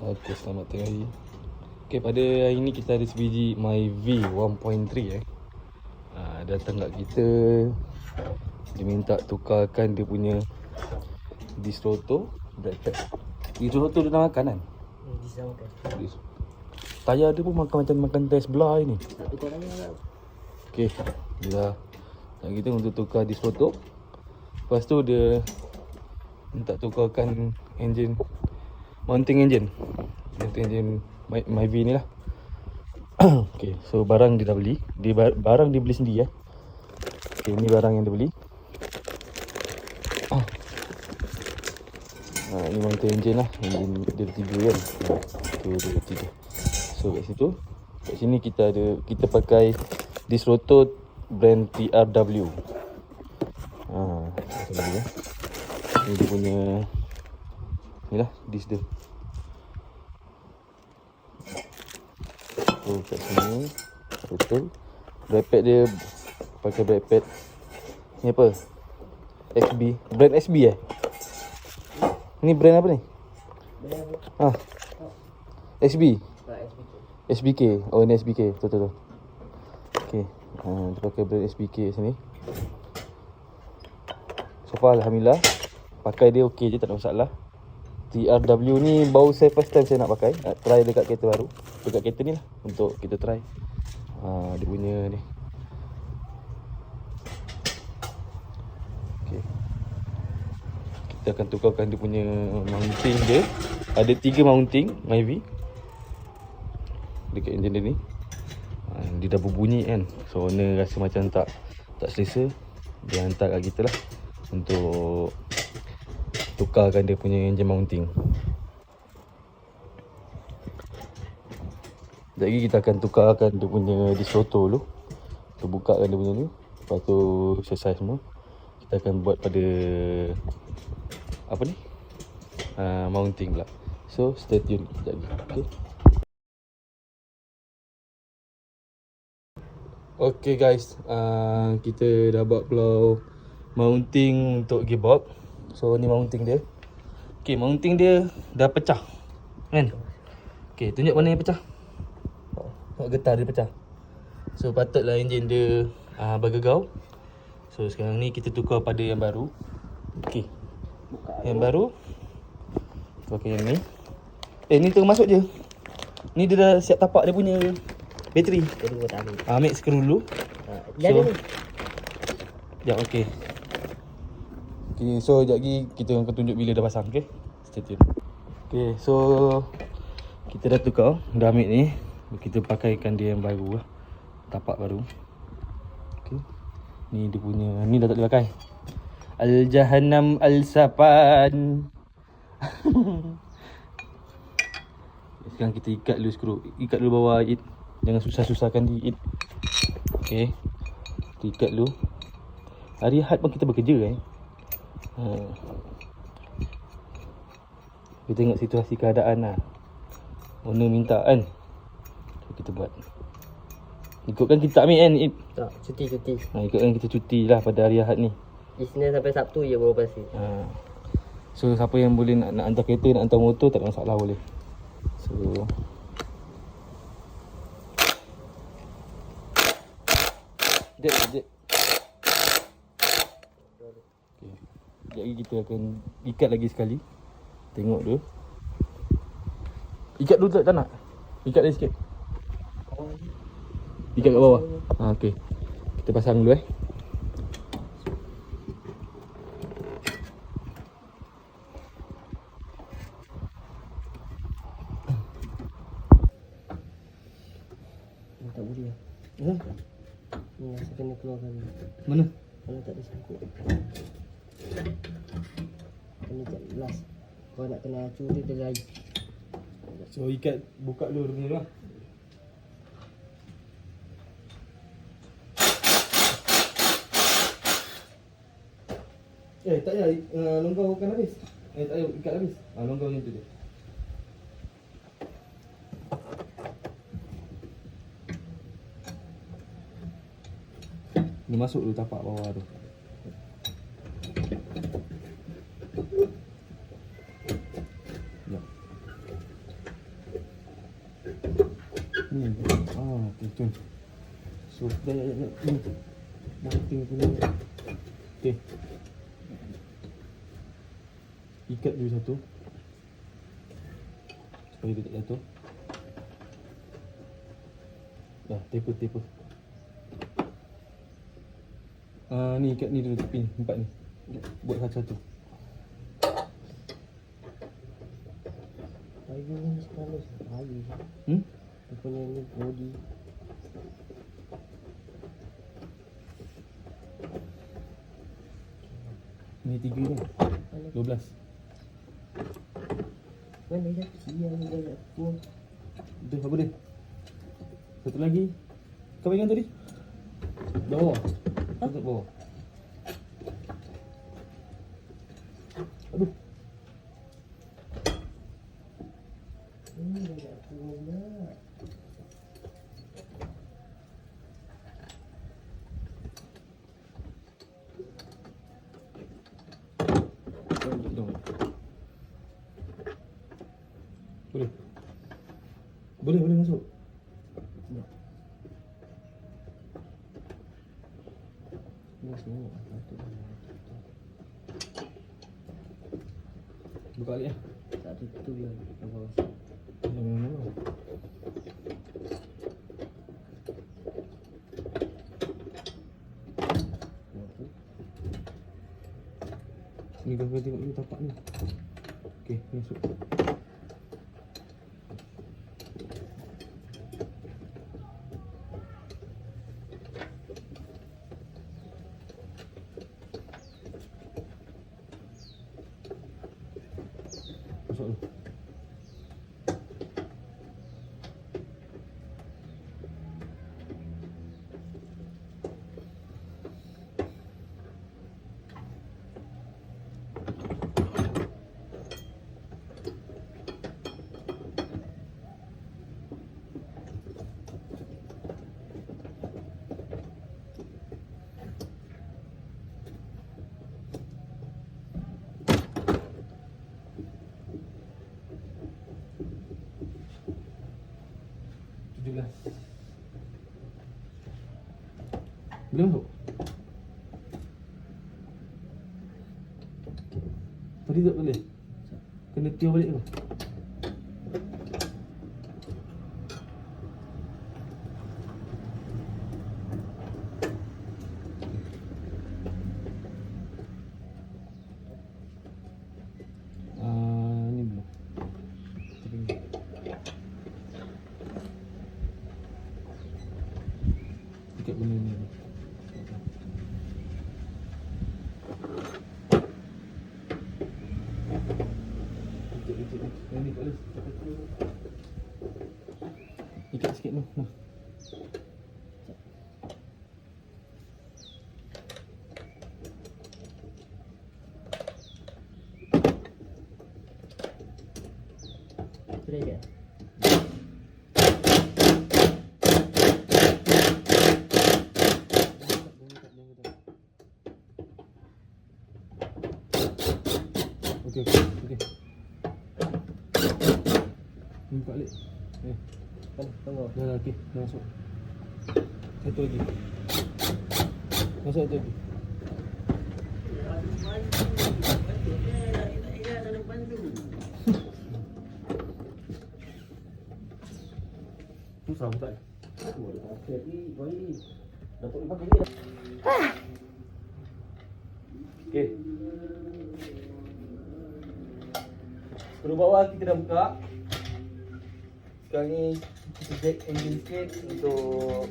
Okay, selamat tengah hari. Okay, pada hari ni kita ada sebiji Myvi 1.3 datang kat kita. Dia minta tukarkan dia punya Disroto breakpad. Disroto dia nak makan kan? Bisa makan. Tayar dia pun makan macam makan tayar sebelah ni. Tak tukar lagi lah. Okay, dia nak kita untuk tukar Disroto. Lepas tu dia minta tukarkan enjin, mounting engine Myvi ni lah. Okay, so barang dia dah beli. Barang dia beli sendiri Okay, ni barang yang dia beli. Ni mounting engine lah. Engine dia tiga kan. Tu dia tiga. So kat situ, kat sini kita pakai Disroto brand TRW. Ni dia punya ni lah, dis dia. So kat sini betul. Brake pad dia pakai brake pad ni apa? XB, brand SB Ni brand apa ni? SB. SBK. Oh, ni SBK. Betul. Okay. Dia pakai brand SBK sini. So far alhamdulillah, pakai dia okey je, tak ada masalah. TRW ni baru saya first time saya nak pakai. Try dekat kereta baru. Dekat kereta ni lah untuk kita try. Dia punya ni. Okay. Kita akan tukarkan dia punya mounting dia. Ada 3 mounting Myvi dekat enjin dia ni. Dia dah berbunyi kan. So owner rasa macam tak selesa. Dia hantar kat kita lah untuk tukarkan dia punya engine mounting. Sekejap lagi kita akan tukarkan dia punya Disroto dulu. Kita bukakan dia punya ni. Lepas tu selesai semua, kita akan buat pada apa ni, mounting pula. So stay tune sekejap lagi. Okay guys, kita dah buat keluar mounting untuk gearbox. So ni mounting dia. Okay, mounting dia dah pecah kan? Okay, tunjuk mana yang pecah. Tengok getah dia pecah. So patutlah enjin dia bergegau. So sekarang ni kita tukar pada yang baru. Okay, yang baru pakai yang ni. Ni tengah masuk je. Ni dia dah siap tapak dia punya bateri. Ambil skru dulu. So sekejap, okay. Okay, so sekejap lagi kita akan tunjuk bila dah pasang. Okay, stay tune. Okay, so kita dah tukar, dah ambil ni. Kita pakaikan dia yang baru lah, tapak baru. Okay, ni dia punya, ni dah tak boleh pakai. Al-Jahannam Al-Sapan. Sekarang kita ikat dulu skru. Ikat dulu bawah it. Jangan susah-susahkan di it. Okay, kita ikat dulu. Hari Ahad pun kita bekerja kita tengok situasi keadaan lah. Owner minta kan, so kita buat. Ikutkan kita tak ambil kan? Tak, cuti. Ikutkan kita cuti lah pada hari Ahad ni. Isnin sampai Sabtu je baru pasti. So siapa yang boleh nak hantar kereta, nak hantar motor, tak ada masalah, boleh. So Sekejap. Okay. Sekejap lagi kita akan ikat lagi sekali. Tengok dulu. Ikat dulu tak nak? Ikat lagi sikit. Ikat kat bawah. Okay. Kita pasang dulu Tak boleh lah. Ni saya kena keluarkan. Mana? Kalau tak ada sangkut. Kena cat belas. Kalau nak kena acu dia terlari. So ikat, buka dulu dia punya lah. Tak payah, longgarkan habis. Tak payah ikat habis. Longgar macam tu je. Dia masuk dulu tapak bawah tu. Ni. Okey tu. So, dah ni. Mounting punya. Okey. Ikat dulu satu. Supaya dia tak jatuh. Dah, taper. Ni ikat ni dulu tepi ni, empat ni. Buat satu-satu. Kayu ni sekali kayu. Dia punya ni body. Ni 3 ni. 12. Mana dia siang dia aku. Tu apa dia? Satu lagi. Kau pegang tadi? Bawah. Tutup bawah. Aduh. Ini dia aku pula. Boleh masuk. Ini sini. Buka balik lah. Tak tutup dia. Bawah. Ni kau tengok ni tapak ni. Okey, masuk. Masuk dulu. Boleh masuk? Tadi tak boleh? Kena tiup balik tu. Ni belum. Ikat benda ni. Ikat sikit tu. Nah. Sudah je. Okey. Ni buka balik. Tunggu. Dah okey. Dah masuk. Satu lagi. Masuk satu lagi. Tu sama tak? Okey, boleh. Dapat lepas ni. Okey. Skru bawah kita dah buka. Sekarang ni kita jack engine sikit untuk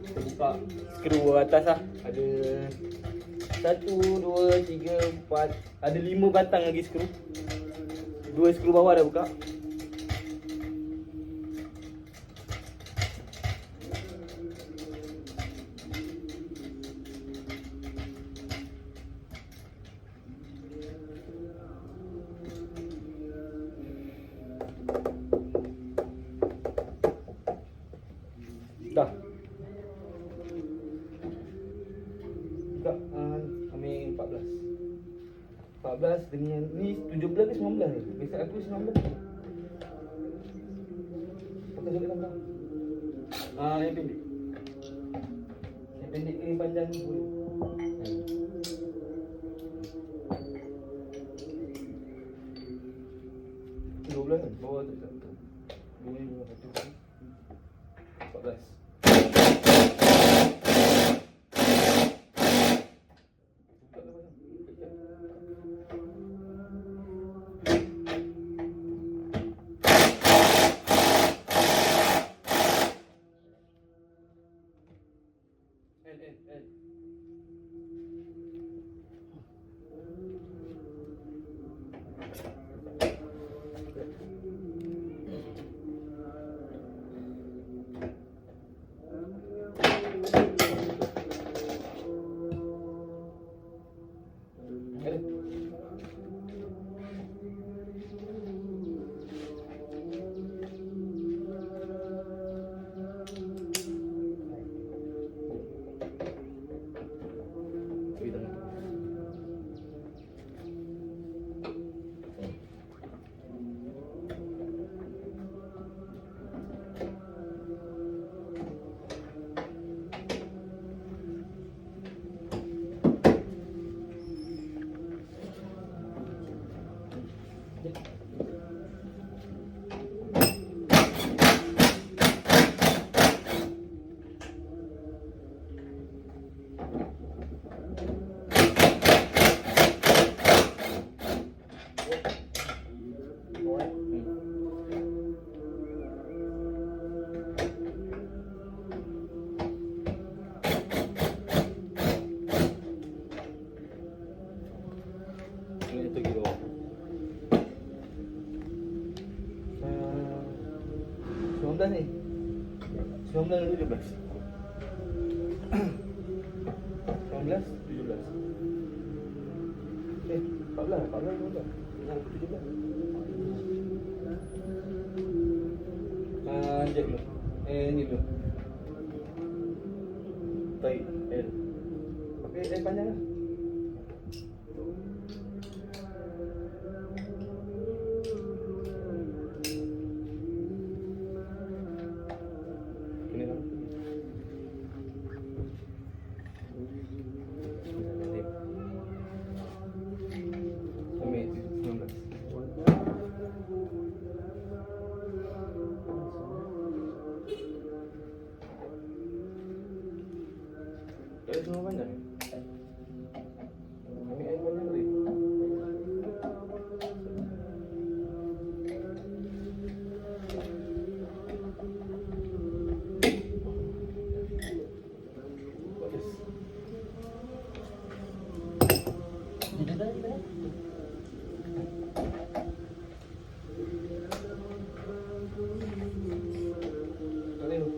kita buka skru atas lah. Ada 1, 2, 3, 4. Ada 5 batang lagi skru. 2 skru bawah dah buka. Dah. Buka ambil 14. 14 dengan ni 17 ke 19 ni? Biasa aku 19. Pakai surat 16. Yang pendek. Yang pendek ke yang panjang ni boleh. Ha. 12 kan? Bawah tu tak. 2 14. L. Itu kilo. 19 ni. 19 dan 17. 19, 17. 14, 15. Yang 17. Jack dulu. Ni dulu. Tarik L. Pakai L panjang lah. Ini lah. Sampai 19. Ada semua panjang. Ambil air panjang tadi. Bagus. Boleh tu.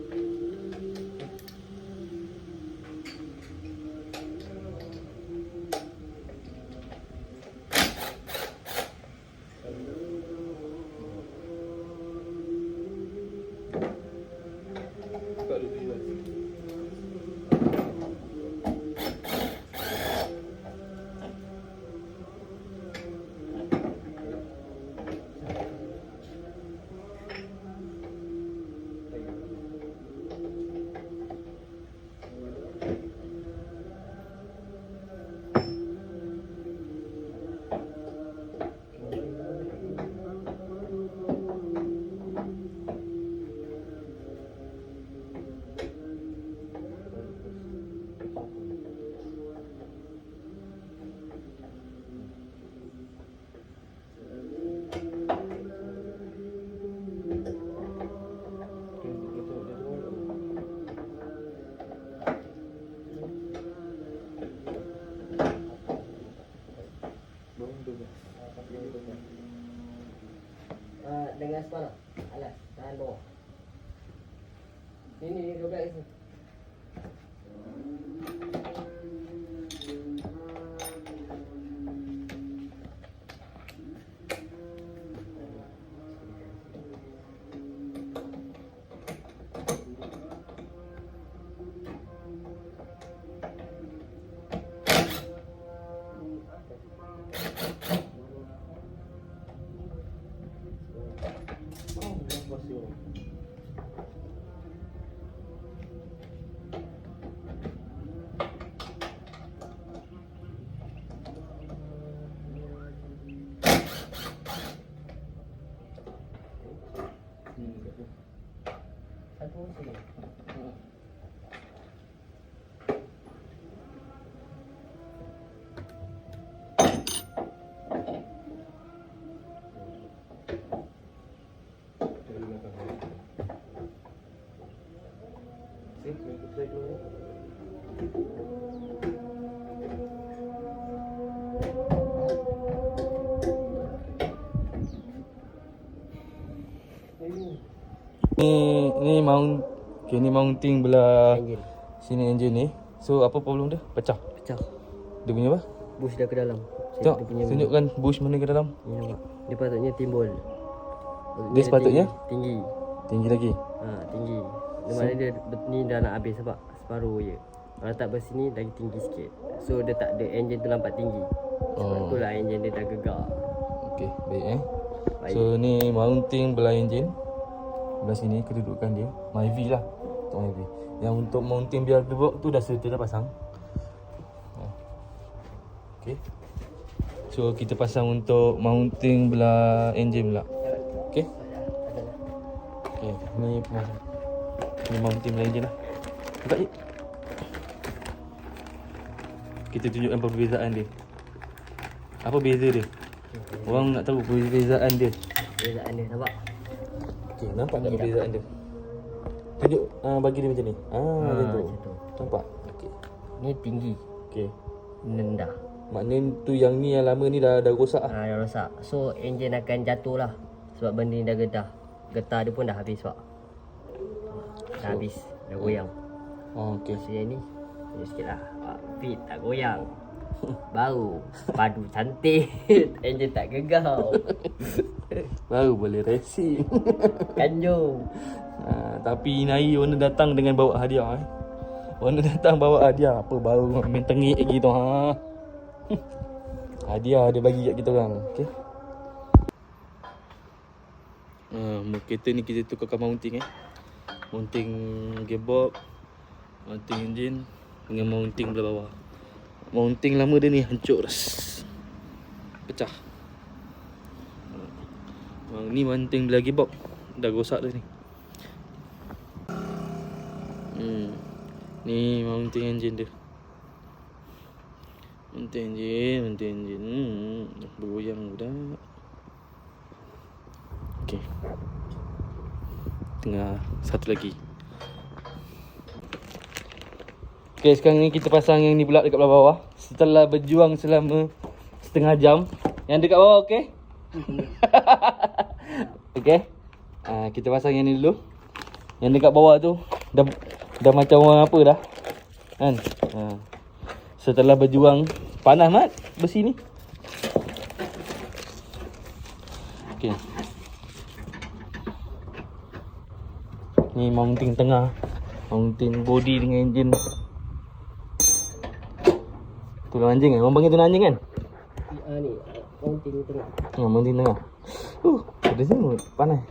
Buka dulu 17. Dengan separuh alas tahan bawah. Ini 12 ni. Satu mesin. Ni mount, okay, ni mounting belah Enjin. sini enjin ni. So apa problem dia? Pecah. Pecah. Dia punya apa? Bush dah ke dalam. Tengok, Dia punya tunjukkan bush mana ke dalam. ni nampak. Dia patutnya timbul. Dia sepatutnya? tinggi. Tinggi lagi. Tinggi. Dia mana dia ni dah nak habis sebab separuh je. Kalau tak bersini lagi tinggi sikit. So dia tak ada enjin tu nampak tinggi. Sebab itulah enjin dia dah gegar. Okey, baik Baik. So ni mounting belah enjin. Belah sini kedudukan dia. Myvi lah. Untuk Myvi. Yang untuk mounting biar gearbox tu dah serta dah pasang. Okey. So kita pasang untuk mounting belah enjin pula. Okey. Okey, ni pemasang. Ni mounting belah enjin lah. Buka je. Kita tunjukkan perbezaan dia. Apa beza dia? Orang nak tahu perbezaan dia. Perbezaan dia nampak. Okey, nampak tak perbezaan dia? Tunjuk bagi dia macam ni. Macam tu. Macam tu. Nampak? Okey. Ni tinggi. Okey. Rendah. Maknanya tu yang ni yang lama ni dah rosak ah. Dah rosak. So enjin akan jatuh lah. Sebab benda ni dah getah. Getah dia pun dah habis pak. Dah habis. Dah goyang. Okey. So yang ni tunjuk sikit lah. Fit tak goyang. Baru padu cantik. Enjin tak gegar. Baru boleh racing. Kanjung. Tapi Inai warna datang dengan bawa hadiah Warna datang bawa hadiah. Apa baru main tengik gitu Hadiah dia bagi kat kita orang. Okey. Kereta ni kita tukarkan mounting Mounting gearbox, mounting enjin dengan mounting belah bawah. Mounting lama dia ni hancur dah. Pecah. Ni mounting belah gearbox dah rosak dah ni. Ni mounting enjin dia. Mounting enjin. Bergoyang budak. Okey. Tengah satu lagi. Okey, sekarang ni kita pasang yang ni pula dekat belah bawah. Setelah berjuang selama setengah jam. Yang dekat bawah okey? Okey. Kita pasang yang ni dulu. Yang dekat bawah tu dah macam orang apa dah. Kan? Setelah berjuang panas mat besi ni. Okey. Ni mounting tengah. Mounting body dengan enjin. Tulang anjing kan? Orang panggil tulang anjing kan? Ni mounting tengah. Mounting tengah. Ada semut. Panas.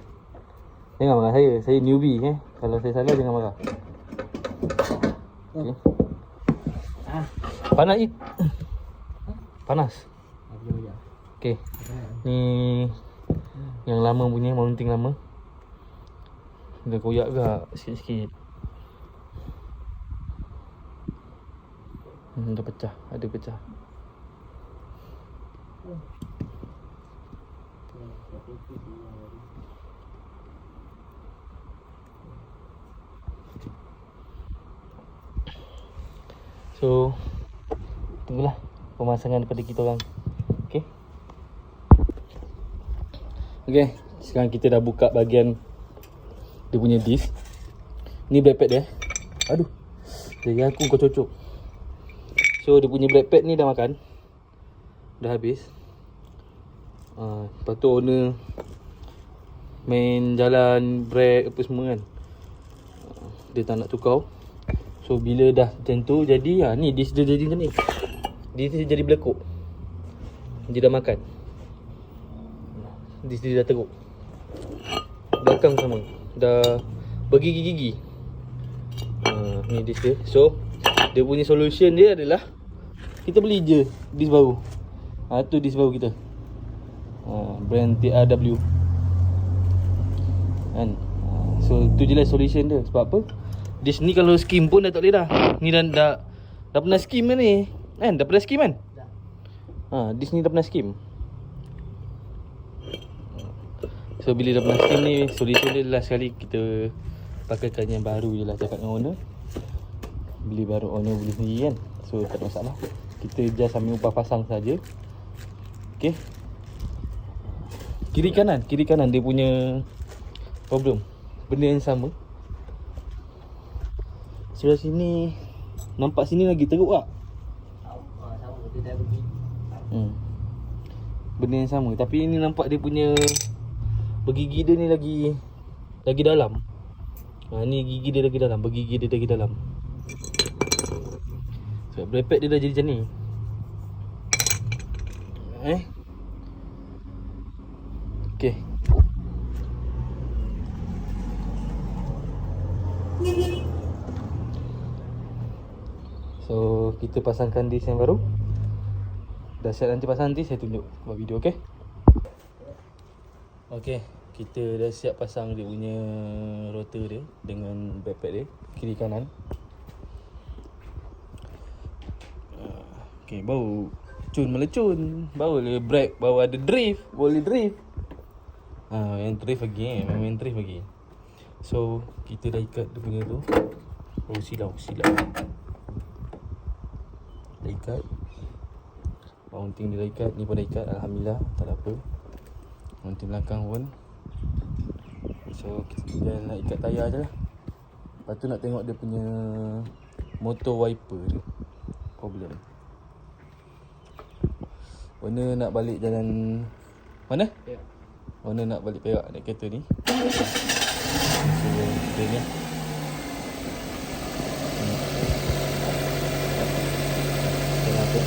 Jangan marah saya. Saya newbie Kalau saya salah jangan marah. Okay. Panas je. Panas. Okay. Ni yang lama punya, mounting lama. Dah koyak juga sikit-sikit. Dah pecah. Ada pecah. So tunggulah pemasangan daripada kita orang. Okay. Okay, sekarang kita dah buka bahagian dia punya disk. Ni brake pad dia. Aduh, jadi aku kau cocok. So dia punya brake pad ni dah makan. Dah habis. Lepas tu owner main jalan brake apa semua kan. Dia tak nak tukar. So bila dah macam tu jadi ni disk dia jadi macam ni. Disk dia jadi belekuk. Dia dah makan. Disk dia dah teruk. Belakang sama dah bergigi-gigi. Ni disk dia. So dia punya solution dia adalah kita beli je disk baru. Tu disk baru kita. Brand TRW. Kan? So tu je lah solution dia. Sebab apa? Dish ni kalau skim pun dah tak boleh dah. Ni dah pernah skim dah ni kan? Dah pernah skim kan? Dah. Dish ni dah pernah skim. So bila dah pernah skim ni, solution dia last sekali kita pakaikan yang baru je lah. Cakap dengan owner, beli baru, owner beli sendiri kan. So tak ada masalah. Kita just ambil upah pasang saja. Okay. Kiri kanan dia punya problem. Benda yang sama. Sebelah sini, nampak sini lagi teruk tak? Sama dia dah pergi. Benda yang sama. Tapi ini nampak dia punya bergigi dia ni lagi dalam. Ni gigi dia lagi dalam. Bergigi dia lagi dalam. Sebab brepet dia dah jadi macam ni. Okay. So kita pasangkan disk yang baru. Dah siap nanti pasang, nanti saya tunjuk buat video, okay? Okay, kita dah siap pasang dia punya rotor dia dengan backpack dia, kiri kanan. Okay, baru cun melecun, baru boleh brake, baru ada drift, boleh drift. Yang drift lagi main drift lagi. So kita dah ikat dia punya tu. Silau dah ikat. Mounting dia dah ikat, ni pun dah ikat, alhamdulillah, tak ada apa. Mounting belakang pun. So kita tinggal nak ikat tayar je lah. Lepas tu nak tengok dia punya motor wiper dia, problem. Warna nak balik jalan mana? Ya. Warna nak balik Perak naik kereta ni. So dia ni kenapa?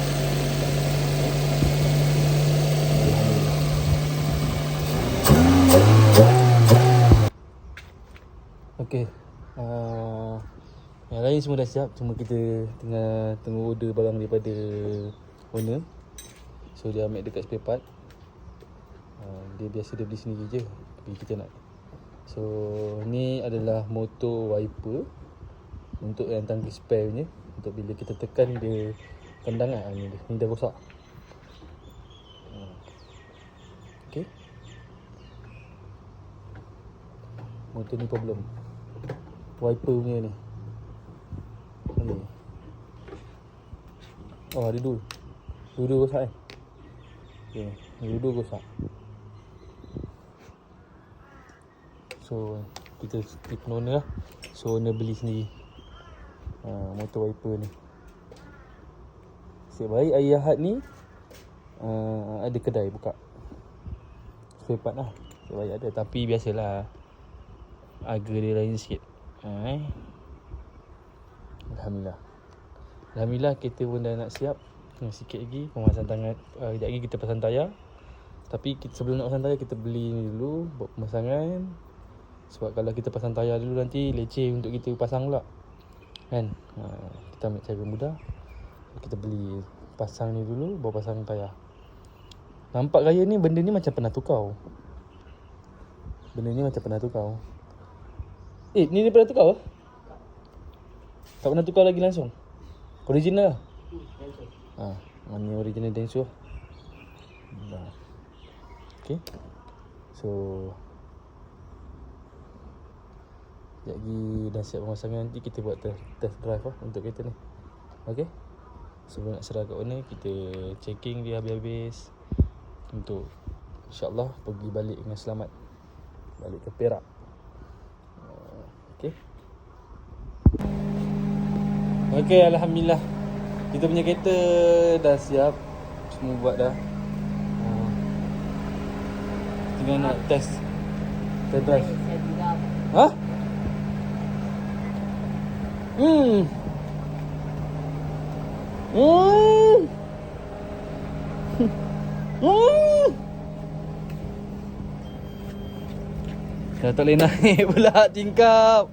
Okay. Yang lain semua dah siap. Cuma kita tengah order barang daripada owner. So dia ambil dekat spare part. Dia biasa dia beli sendiri je, tapi kita nak. So ni adalah motor wiper untuk yang tangki spare punya. Untuk bila kita tekan dia tendang lah. Ni dah rosak. Okay. Motor ni problem. Wiper punya ni. Oh ada dua. Dua rosak Okay, dua rosak. So kita telefon owner lah. So owner beli sendiri motor wiper ni. Nasib baik hari Ahad ni ada kedai buka spare part lah. Nasib baik ada. Tapi biasalah, harga dia lain sikit. Alhamdulillah kita pun dah nak siap. Sikit lagi pemasangan tangan. Sekejap lagi kita pasang tayar. Tapi sebelum nak pasang tayar, kita beli ni dulu, buat pemasangan. Sebab kalau kita pasang tayar dulu nanti leceh untuk kita pasang pula kan. Kita ambil cara mudah. Kita beli, pasang ni dulu, baru pasang tayar. Nampak gaya ni, benda ni macam pernah tukar. Ni pernah tukar ke? Tak pernah tukar lagi langsung? Original lah? Ni original Denso. Okay. So sekejap lagi dah siap pemasangan. Nanti kita buat test drive lah untuk kereta ni. Okay. Sebelum nak serah kat owner, kita checking dia habis-habis untuk InsyaAllah pergi balik dengan selamat, balik ke Perak. Okay. Okay, Alhamdulillah kita punya kereta dah siap. Semua buat dah. Tinggal nak test drive. Ha? Dah tak boleh naik pula tingkap.